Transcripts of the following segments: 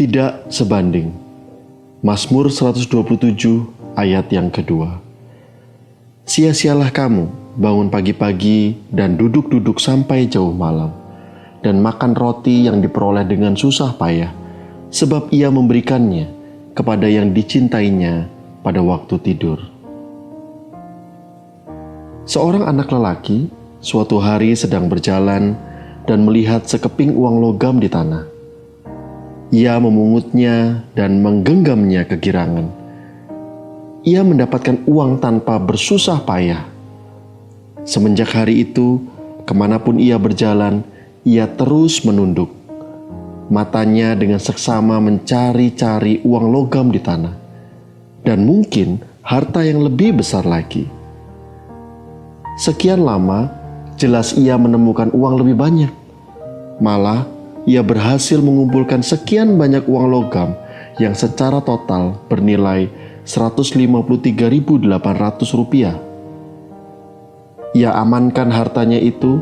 tidak sebanding. Mazmur 127 ayat yang kedua. Sia-sialah kamu bangun pagi-pagi dan duduk-duduk sampai jauh malam, dan makan roti yang diperoleh dengan susah payah, sebab ia memberikannya kepada yang dicintainya pada waktu tidur. Seorang anak lelaki suatu hari sedang berjalan dan melihat sekeping uang logam di tanah. Ia memungutnya dan menggenggamnya kegirangan. Ia mendapatkan uang tanpa bersusah payah. Semenjak hari itu, kemanapun ia berjalan, ia terus menunduk. Matanya dengan seksama mencari-cari uang logam di tanah, dan mungkin harta yang lebih besar lagi. Sekian lama, jelas ia menemukan uang lebih banyak. Malah, ia berhasil mengumpulkan sekian banyak uang logam yang secara total bernilai Rp153.800. Ia amankan hartanya itu,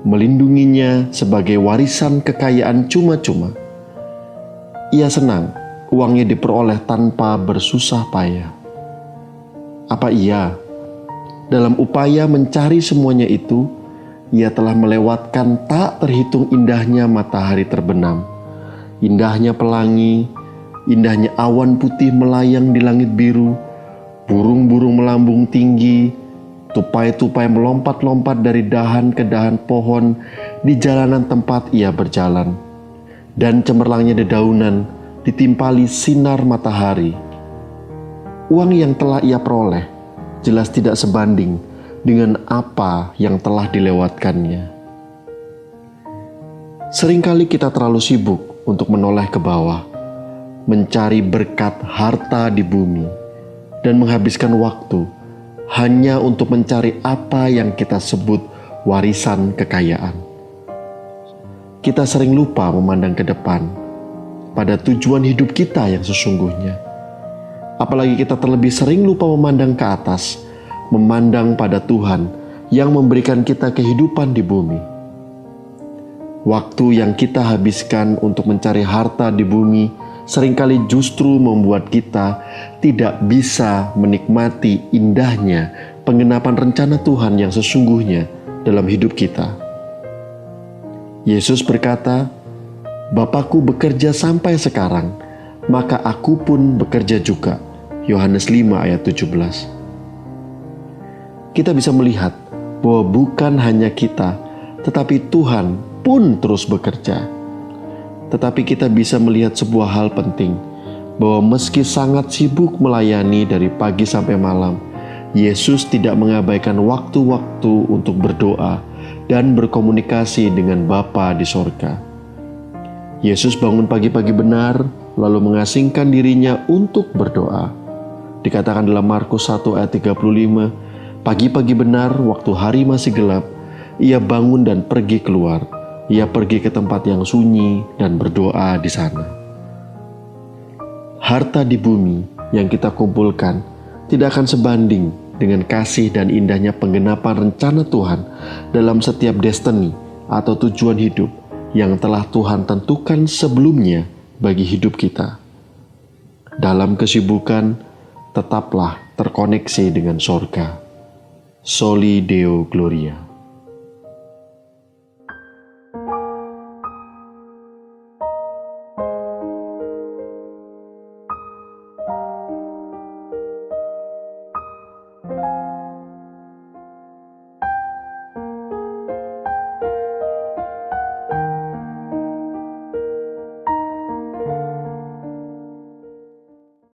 melindunginya sebagai warisan kekayaan cuma-cuma. Ia senang uangnya diperoleh tanpa bersusah payah. Apa iya, dalam upaya mencari semuanya itu, ia telah melewatkan tak terhitung indahnya matahari terbenam, indahnya pelangi, indahnya awan putih melayang di langit biru, burung-burung melambung tinggi, tupai-tupai melompat-lompat dari dahan ke dahan pohon di jalanan tempat ia berjalan, dan cemerlangnya dedaunan ditimpali sinar matahari. Uang yang telah ia peroleh jelas tidak sebanding dengan apa yang telah dilewatkannya. Seringkali kita terlalu sibuk untuk menoleh ke bawah, mencari berkat harta di bumi, dan menghabiskan waktu hanya untuk mencari apa yang kita sebut warisan kekayaan. Kita sering lupa memandang ke depan, pada tujuan hidup kita yang sesungguhnya. Apalagi kita terlebih sering lupa memandang ke atas, memandang pada Tuhan yang memberikan kita kehidupan di bumi. Waktu yang kita habiskan untuk mencari harta di bumi seringkali justru membuat kita tidak bisa menikmati indahnya penggenapan rencana Tuhan yang sesungguhnya dalam hidup kita. Yesus berkata, "Bapakku bekerja sampai sekarang, maka aku pun bekerja juga." Yohanes 5 ayat 17. Kita bisa melihat bahwa bukan hanya kita, tetapi Tuhan pun terus bekerja. Tetapi kita bisa melihat sebuah hal penting, bahwa meski sangat sibuk melayani dari pagi sampai malam, Yesus tidak mengabaikan waktu-waktu untuk berdoa dan berkomunikasi dengan Bapa di sorga. Yesus bangun pagi-pagi benar, lalu mengasingkan dirinya untuk berdoa. Dikatakan dalam Markus 1 ayat 35, pagi-pagi benar, waktu hari masih gelap, ia bangun dan pergi keluar. Ia pergi ke tempat yang sunyi dan berdoa di sana. Harta di bumi yang kita kumpulkan tidak akan sebanding dengan kasih dan indahnya penggenapan rencana Tuhan dalam setiap destiny atau tujuan hidup yang telah Tuhan tentukan sebelumnya bagi hidup kita. Dalam kesibukan, tetaplah terkoneksi dengan sorga. Soli Deo Gloria.